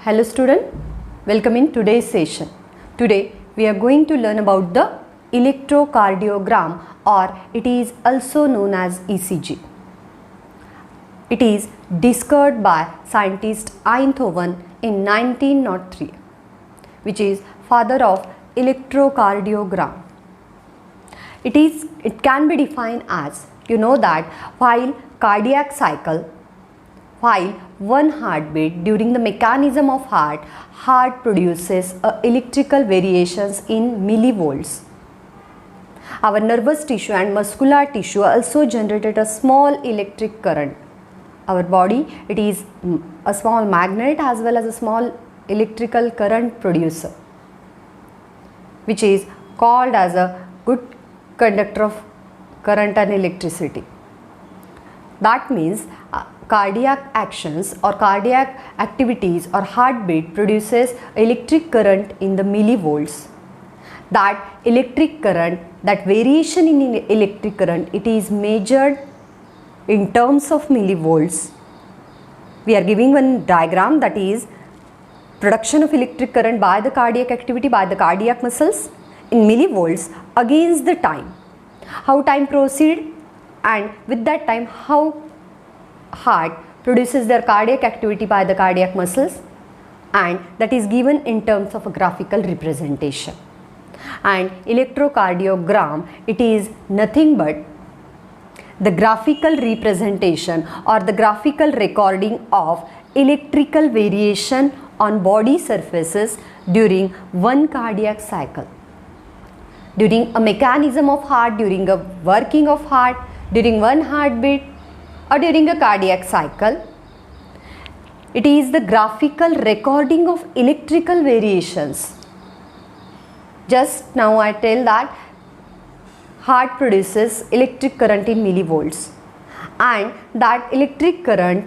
Hello student, welcome in today's session. Today we are going to learn about the electrocardiogram, or it is also known as ECG. It is discovered by scientist Einthoven in 1903, which is father of electrocardiogram. It can be defined as, that while one heartbeat during the mechanism of heart produces electrical variations in millivolts. Our nervous tissue and muscular tissue also generated a small electric current. Our body, it is a small magnet as well as a small electrical current producer, which is called as a good conductor of current and electricity. That means cardiac actions or cardiac activities or heartbeat produces electric current in the millivolts. That electric current, that variation in electric current, it is measured in terms of millivolts. We are giving one diagram, that is production of electric current by the cardiac activity, by the cardiac muscles in millivolts against the time. How time proceed, and with that time how heart produces their cardiac activity by the cardiac muscles, and that is given in terms of a graphical representation. And electrocardiogram, it is nothing but the graphical representation or the graphical recording of electrical variation on body surfaces during one cardiac cycle, during a mechanism of heart, during a working of heart, during one heartbeat, or during a cardiac cycle. It is the graphical recording of electrical variations. Just now I tell that heart produces electric current in millivolts, and that electric current,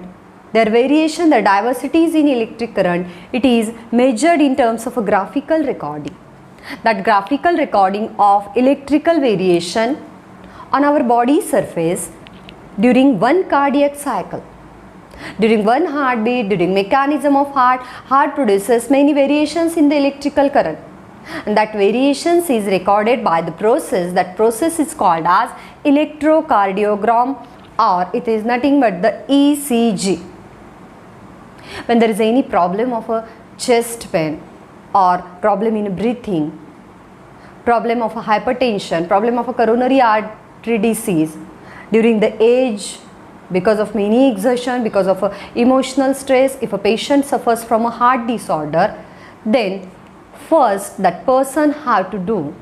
their variation, the diversities in electric current, it is measured in terms of a graphical recording. That graphical recording of electrical variation on our body surface during one cardiac cycle, during one heartbeat, during mechanism of heart produces many variations in the electrical current, and that variations is recorded by the process. That process is called as electrocardiogram, or it is nothing but the ECG. When there is any problem of a chest pain, or problem in breathing, problem of a hypertension, problem of a coronary artery disease, during the age, because of many exertion, because of emotional stress, if a patient suffers from a heart disorder, then first that person have to do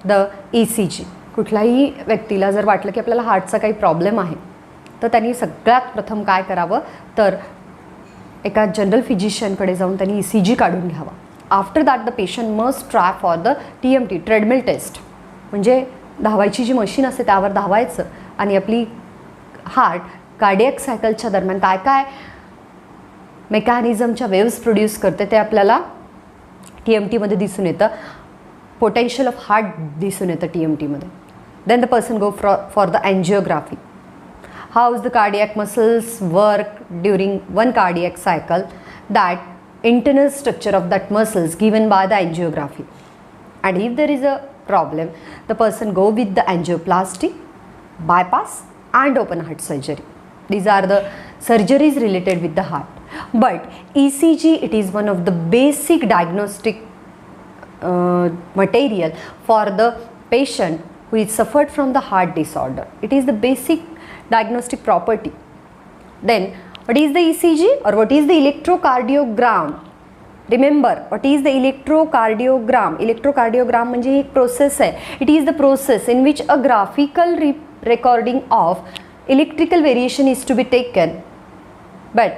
the ECG. कुठल्याही व्यक्तीला जर वाटलं की आपल्याला हार्टचा काही problem आहे, तर त्यांनी सगळ्यात प्रथम काय करावं, तर एका जनरल फिजिशियनकडे जाऊन त्यांनी ECG काढून घ्यावा. After that the patient must try for the TMT, treadmill test, म्हणजे धावायची जी मशीन असते त्यावर धावायचं आणि आपली हार्ट कार्डियक सायकलच्या दरम्यान काय काय मेकॅनिझमच्या वेव्स प्रोड्यूस करते ते आपल्याला TMTमध्ये दिसून येतं. पोटेन्शियल ऑफ हार्ट दिसून येतं TMTमध्ये. Then the person go for the angiography. How is the cardiac muscles work during one cardiac cycle, that internal structure of that muscles given by the angiography. And if there is a problem, the person go with the angioplasty, bypass and open heart surgery. These are the surgeries related with the heart. But ECG, it is one of the basic diagnostic material for the patient who is suffered from the heart disorder. It is the basic diagnostic property. Then what is the ECG, or what is the electrocardiogram? Remember, what is the electrocardiogram? Electrocardiogram म्हणजे एक process आहे. It is the process in which a graphical recording of electrical variation is to be taken. But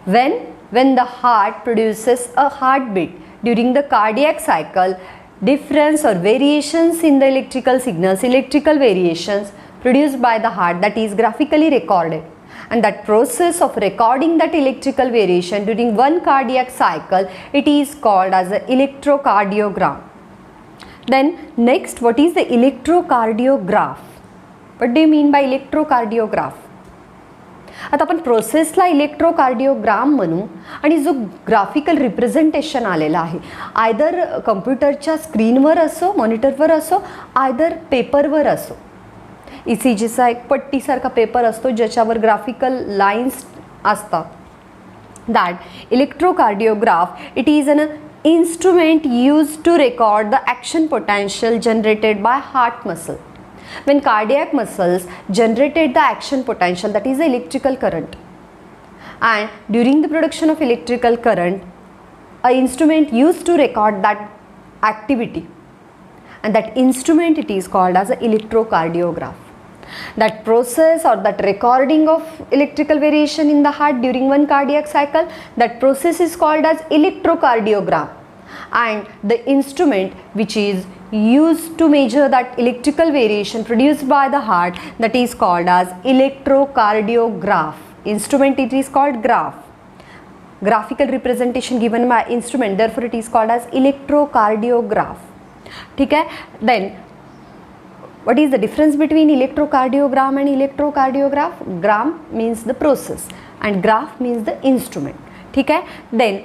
when the heart produces a heartbeat during the cardiac cycle, difference or variations in the electrical signals, electrical variations produced by the heart, that is graphically recorded. And that process of recording that electrical variation during one cardiac cycle, it is called as an electrocardiogram. Then next, what is the electrocardiograph? What do you mean by electrocardiograph? आता आपण प्रोसेसला इलेक्ट्रोकार्डिओग्राम म्हणू आणि जो graphical representation आलेला आहे either कम्प्युटरच्या स्क्रीनवर असो, मॉनिटरवर असो, आयदर पेपरवर असो. ECGचा एक पट्टीसारखा पेपर असतो ज्याच्यावर ग्राफिकल लाईन्स असतात. That electrocardiograph it is an instrument used to record the action potential generated by heart muscle. When cardiac muscles generated the action potential, that is the electrical current, and during the production of electrical current, a instrument used to record that activity, and that instrument it is called as an electrocardiograph. That process or that recording of electrical variation in the heart during one cardiac cycle, that process is called as electrocardiogram, and the instrument which is used to measure that electrical variation produced by the heart, that is called as electrocardiograph. Instrument it is called graph, graphical representation given by instrument, therefore it is called as electrocardiograph. ठीक है. Then what is the difference between electrocardiogram and electrocardiograph? Gram means the process and graph means the instrument. ठीक है. Then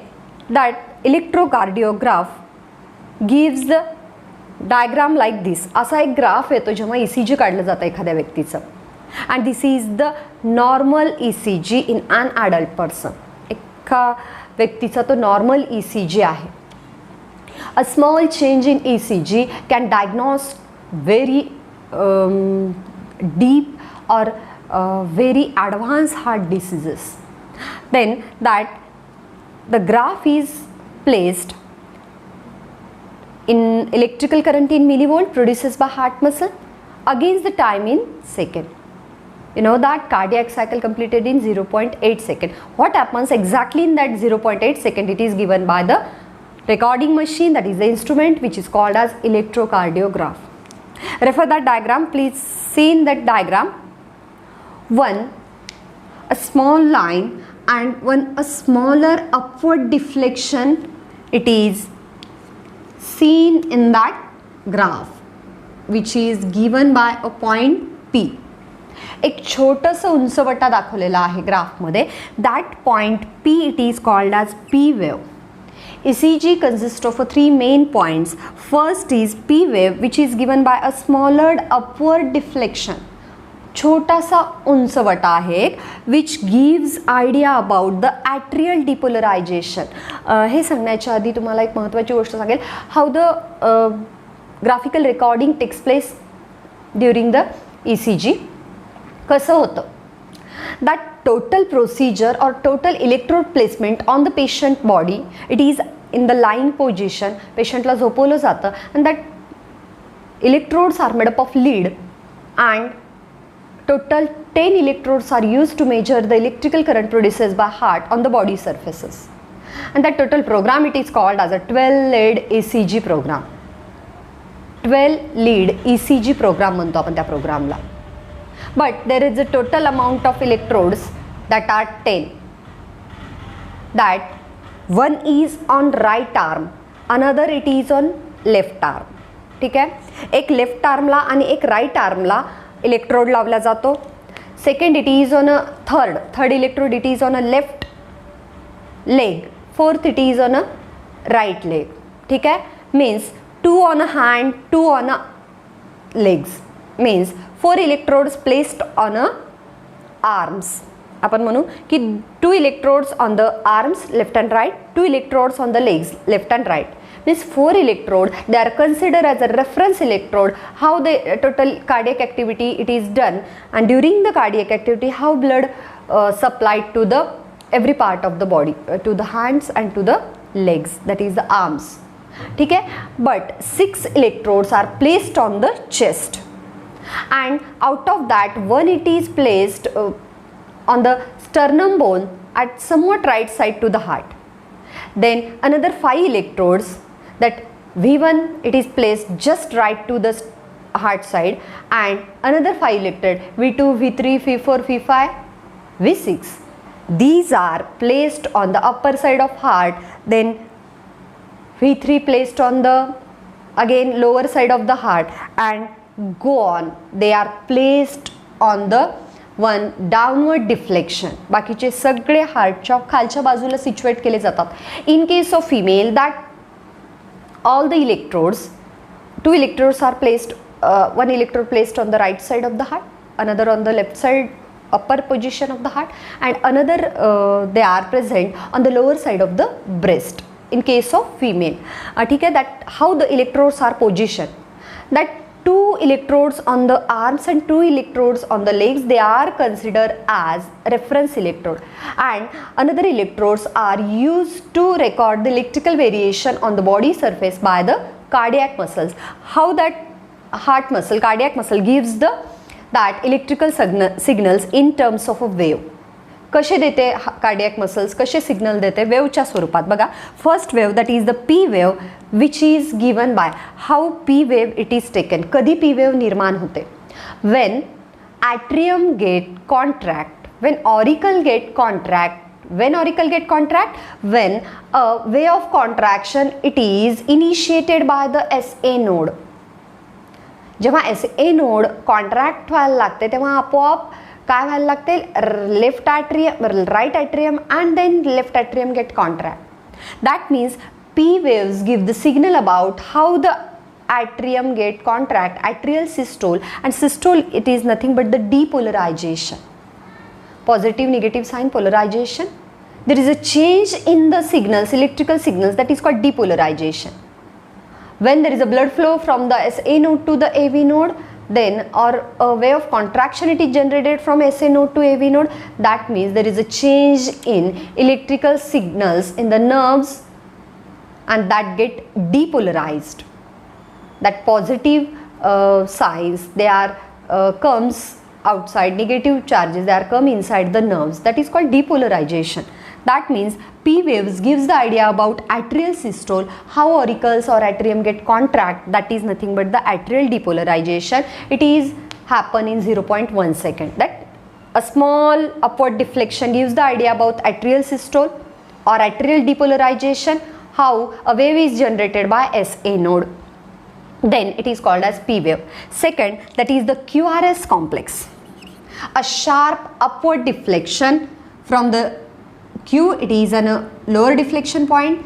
that electrocardiograph gives the diagram like this. असा एक graph येतो जेव्हा ECG काढलं जातं एखाद्या व्यक्तीचं, and this is the normal ECG in an adult person. एका व्यक्तीचा तो नॉर्मल ECG आहे. A small change in ECG can diagnose very deep or very advanced heart diseases. Then that the graph is placed in electrical current in millivolt produces by heart muscle against the time in second. You know that cardiac cycle completed in 0.8 second. What happens exactly in that 0.8 second? It is given by the recording machine, that is the instrument which is called as electrocardiograph. Refer that diagram. Please see in that diagram one a small line and one a smaller upward deflection. It is seen in that graph which is given by a point P. एक छोटंसं उंचवटा दाखवलेला आहे ग्राफमध्ये. That point P it is called as P wave. ECG consists of three main points. First is P wave which is given by a smaller upward deflection. छोटासा उंचवटा आहे which gives idea about the atrial depolarization. हे सांगण्याच्या आधी तुम्हाला एक महत्त्वाची गोष्ट सांगेल. How the graphical recording takes place during the ECG. कसं होतं? That total procedure or total electrode placement on the patient body, it is in the lying position. Patientला झोपवलं जातं and that electrodes are made up of lead and total 10 electrodes are used to measure the electrical current produced by heart on the body surfaces. And that total program it is called as a 12-lead ECG program. 12-lead ECG program म्हणतो आपण त्या प्रोग्रामला. But there is a total amount of electrodes that are 10. That one is on right arm, another it is on left arm. ठीक आहे. एक left आर्मला आणि एक right आर्मला electrode लावला जातो. Second it is on a third electrode it is on a left leg. Fourth it is on a right leg. ठीक आहे. Means 2 on a hand, 2 on a legs. Means 4 electrodes placed on a arms. आपण म्हणू की 2 electrodes on the arms left and right, 2 electrodes on the legs left and right. Means 4 electrodes, they are considered as a reference electrode. How the total cardiac activity it is done, and during the cardiac activity how blood supplied to the every part of the body, to the hands and to the legs, that is the arms. ठीक है. But 6 electrodes are placed on the chest. And out of that one it is placed on the sternum bone at somewhat right side to the heart. Then another 5 electrodes, that V1 it is placed just right to the heart side, and another 5 electrode V2, V3, V4, V5, V6. These are placed on the upper side of heart. Then V3 placed on the again lower side of the heart, and go on. They are placed on the one downward deflection, बाकीचे सगळे हार्टच्या खालच्या बाजूला सिच्युएट केले जातात. In case of female that all the electrodes, two electrodes are placed, one electrode placed on the right side of the heart, another on the left side upper position of the heart, and another they are present on the lower side of the breast in case of female. ठीक आहे, that how the electrodes are positioned, that two electrodes on the arms and two electrodes on the legs, they are considered as reference electrode, and another electrodes are used to record the electrical variation on the body surface by the cardiac muscles. How that heart muscle, cardiac muscle gives the that electrical signals in terms of a wave. कसे देते cardiac muscles, कसे signal देते वेवच्या स्वरूपात. बघा, first wave that is the P wave which is given by how P wave it is taken. कधी P wave निर्माण होते? When atrium get contract, when auricle get contract, when auricle get contract, when a way of contraction it is initiated by the SA node. जेव्हा SA node contract व्हायला लागते तेव्हा आपोआप काय व्हायला लागते? Left atrium, right atrium and then left atrium get contract. That means P waves give the signal about how the atrium get contract, atrial systole, and systole it is nothing but the depolarization, positive negative sign polarization. There is a change in the signals, electrical signals, that is called depolarization. When there is a blood flow from the SA node to the AV node, then or a way of contraction it is generated from SA node to AV node, that means there is a change in electrical signals in the nerves and that get depolarized. That positive signs they are comes outside, negative charges they are come inside the nerves, that is called depolarization. That means P waves gives the idea about atrial systole, how auricles or atrium get contract, that is nothing but the atrial depolarization. It is happen in 0.1 second. That a small upward deflection gives the idea about atrial systole or atrial depolarization, how a wave is generated by SA node. Then it is called as P wave. Second, that is the QRS complex. A sharp upward deflection from the Q, it is an lower deflection point,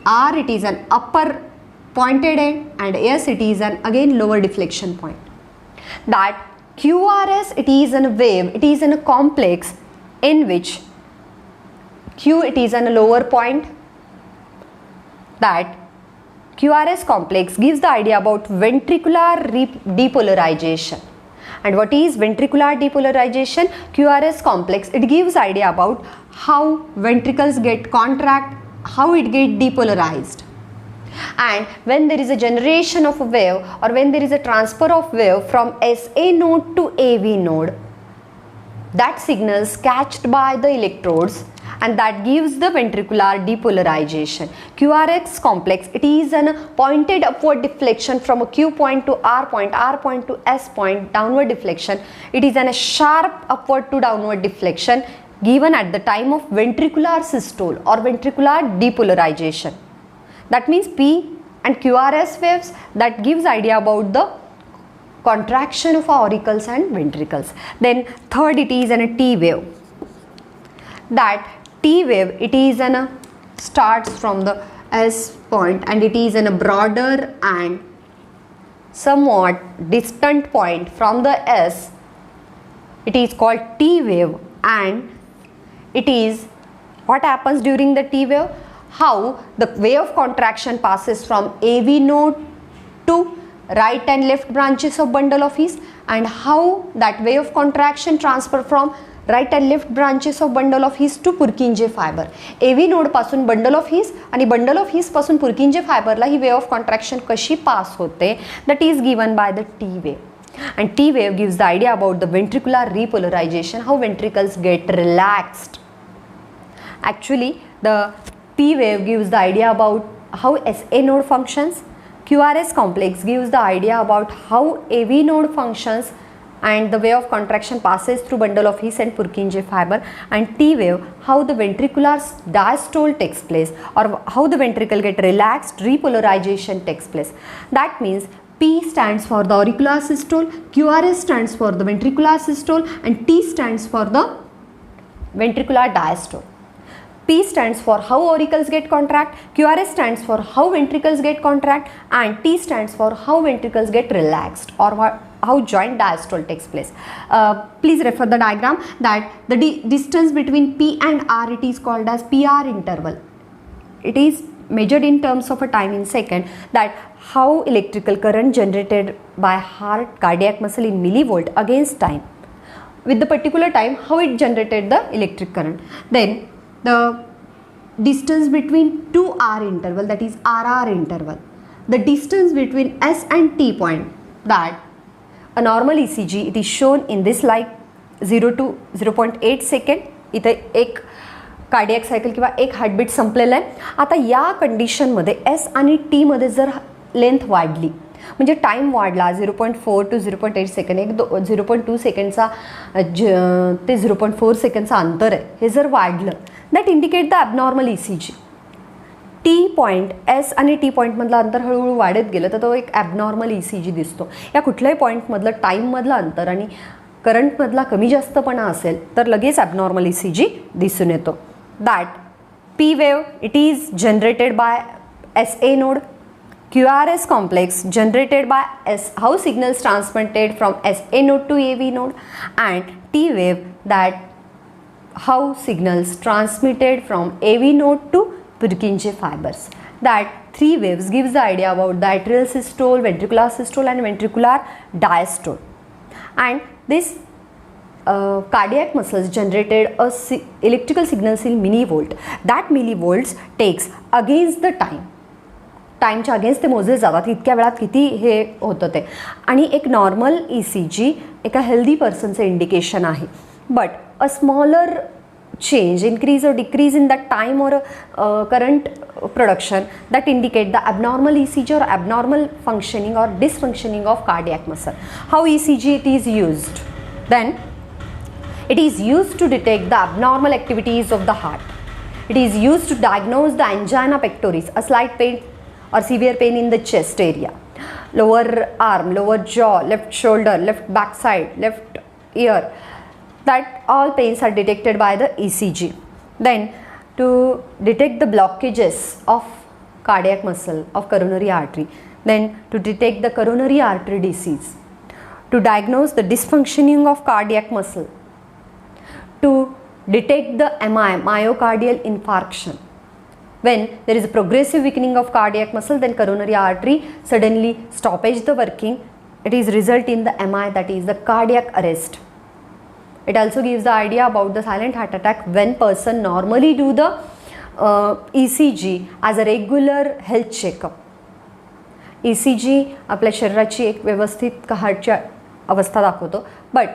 R it is an upper pointed end, and S it is an again lower deflection point. That QRS it is a wave, it is in a complex in which Q it is an lower point. That QRS complex gives the idea about ventricular depolarization. And what is ventricular depolarization? QRS complex, it gives idea about how ventricles get contract, how it get depolarized. And when there is a generation of a wave or when there is a transfer of wave from SA node to AV node, that signals catched by the electrodes and that gives the ventricular depolarization. QRS complex, it is a pointed upward deflection from a Q point to R point to S point, downward deflection. It is a sharp upward to downward deflection given at the time of ventricular systole or ventricular depolarization. That means P and QRS waves that gives idea about the contraction of auricles and ventricles. Then third, it is a T wave. That T wave, it is starts from the S point and it is in a broader and somewhat distant point from the S. It is called T wave, and it is what happens during the T wave, how the way of contraction passes from AV node to right and left branches of bundle of His, and how that way of contraction transfer from right and left branches of bundle of His to Purkinje fiber. AV node पासून bundle of His आणि bundle of His पासून Purkinje fiber ला ही way of contraction कशी pass होते, that is given by the T wave. And T wave gives the idea about the ventricular repolarization, how ventricles get relaxed. Actually, the P wave gives the idea about how SA node functions. QRS complex gives the idea about how AV node functions and the way of contraction passes through bundle of His and Purkinje fiber. And T wave, how the ventricular diastole takes place or how the ventricle get relaxed, repolarization takes place. That means P stands for the auricular systole, QRS stands for the ventricular systole, and T stands for the ventricular diastole. P stands for how auricles get contract, QRS stands for how ventricles get contract, and T stands for how ventricles get relaxed, or how joint diastole takes place. Please refer the diagram that the distance between P and R, it is called as PR interval. It is measured in terms of a time in second, that how electrical current generated by heart cardiac muscle in millivolt against time, with the particular time how it generated the electric current. Then the distance between two R interval, that is RR interval, the distance between S and T point, that a normal ECG, it is shown in this like 0 to 0.8 second. इथे एक cardiac cycle किंवा एक heartbeat संपलेला आहे. आता या कंडिशनमध्ये S आणि टी मध्ये जर लेंथ वाढली, म्हणजे टाईम वाढला 0.4 टू 0.8 सेकंड, एक 0.2 सेकंडचा ते 0.4 सेकंडचा अंतर आहे, हे जर वाढलं, that indicate the abnormal ECG. T point, S आणि टी पॉईंटमधलं अंतर हळूहळू वाढत गेलं तर तो एक ॲबनॉर्मल ECG दिसतो. या कुठल्याही पॉईंटमधलं टाईममधलं अंतर आणि करंटमधला कमी जास्तपणा असेल तर लगेच ॲबनॉर्मल ECG दिसून येतो. That P wave, it is generated by SA node, QRS complex generated by how signals transmitted from SA node to AV node, and T wave, that how signals transmitted from AV node to Purkinje fibers. That three waves gives the idea about the atrial systole, ventricular systole, and ventricular diastole. And this cardiac muscles generated electrical signals in millivolt. That millivolts takes against the time. टाईमच्या against ते मोजले जातात, इतक्या वेळात किती हे होतं ते. आणि एक नॉर्मल ECG एका हेल्दी पर्सनचं इंडिकेशन आहे. But a smaller change, increase or decrease in the time or current production, that indicate the abnormal ECG or abnormal functioning or dysfunctioning of cardiac muscle. How ECG it is used? Then it is used to detect the abnormal activities of the heart. It is used to diagnose the angina pectoris, a slight pain or severe pain in the chest area, lower arm, lower jaw, left shoulder, left backside, left ear. That all pains are detected by the ECG. Then to detect the blockages of cardiac muscle, of coronary artery, then to detect the coronary artery disease, to diagnose the dysfunctioning of cardiac muscle, to detect the MI, myocardial infarction. When there is a progressive weakening of cardiac muscle, then coronary artery suddenly stoppage the working, it is result in the MI, that is the cardiac arrest. It also gives the idea about the silent heart attack when person normally do the ECG as a regular health checkup. ECG आपल्या शरीराची एक व्यवस्थित हार्टची अवस्था दाखवतो, but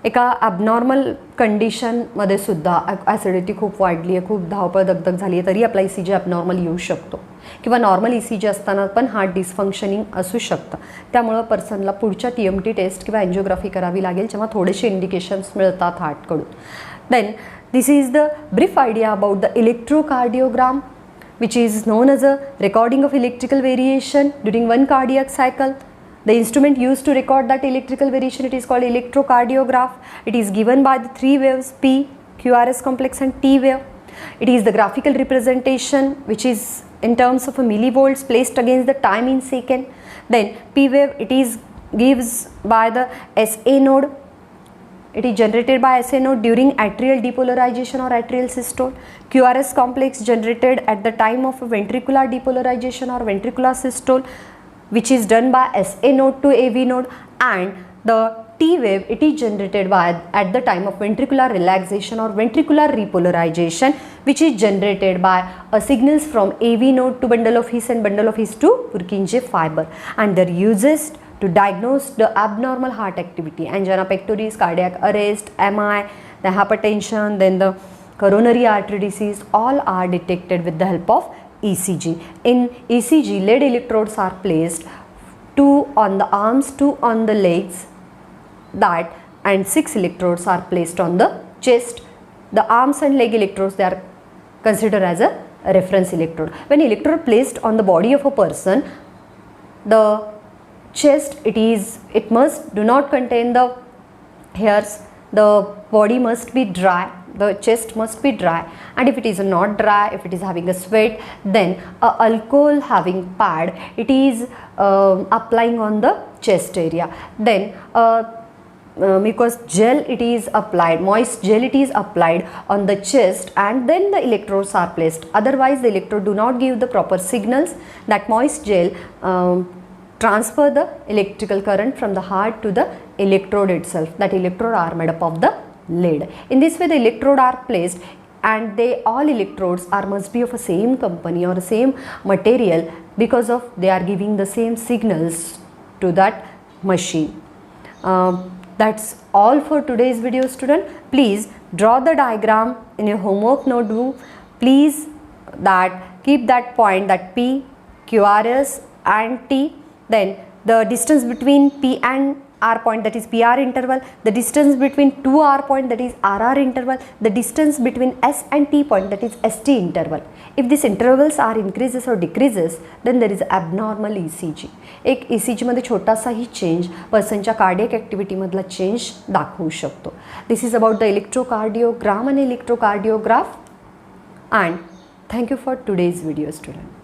एका abnormal कंडिशनमध्ये सुद्धा acidity खूप वाढली आहे, खूप धावपळ दगदग झाली आहे, तरी आपला ECG ॲबनॉर्मल येऊ शकतो. किंवा नॉर्मल ECG असताना पण हार्ट डिस्फंक्शनिंग असू शकतं. त्यामुळं पर्सनला पुढच्या TMT टेस्ट किंवा एन्जिओग्राफी करावी लागेल, जेव्हा थोडेसे इंडिकेशन्स मिळतात हार्टकडून. Then this is the brief idea about the electrocardiogram, which is known as a recording of electrical variation during one cardiac cycle. The instrument used to record that electrical variation, it is called electrocardiograph. It is given by the three waves P, QRS complex, and T wave. It is the graphical representation which is in terms of a millivolts placed against the time in second. Then P wave, it is gives by the SA node. It is generated by SA node during atrial depolarization or atrial systole. QRS complex generated at the time of ventricular depolarization or ventricular systole, which is done by SA node to AV node. And the T wave, it is generated by at the time of ventricular relaxation or ventricular repolarization, which is generated by signals from AV node to bundle of His and bundle of His to Purkinje fiber, and their uses to diagnose the abnormal heart activity, angina pectoris, cardiac arrest, MI, the hypertension, then the coronary artery disease, all are detected with the help of ECG. In ECG, lead electrodes are placed, 2 on the arms, 2 on the legs, that, and 6 electrodes are placed on the chest. The arms and leg electrodes, they are considered as a reference electrode. When electrode placed on the body of a person, the chest, it must do not contain the hairs, the body must be dry, the chest must be dry, and if it is not dry, if it is having a sweat, then a alcohol having pad, it is applying on the chest area. Then because gel it is applied, moist gel it is applied on the chest, and then the electrodes are placed. Otherwise the electrode do not give the proper signals. That moist gel transfer the electrical current from the heart to the electrode itself. That electrode are made up of the lead. In this way the electrode are placed, and all electrodes must be of the same company or the same material, because of they are giving the same signals to that machine. That's all for today's video, student. Please draw the diagram in your homework notebook. Please keep that point, that P, QRS and T. Then the distance between P and R point, that is PR interval, the distance between two R point, that is RR interval, the distance between S and T point, that is ST interval. If these intervals are increases or decreases, then there is abnormal ECG. एक ECG मध्ये छोटासाही change पर्सनच्या cardiac activity मधला change दाखवू शकतो. This is about the electrocardiogram आणि electrocardiograph. And thank you for today's video, student.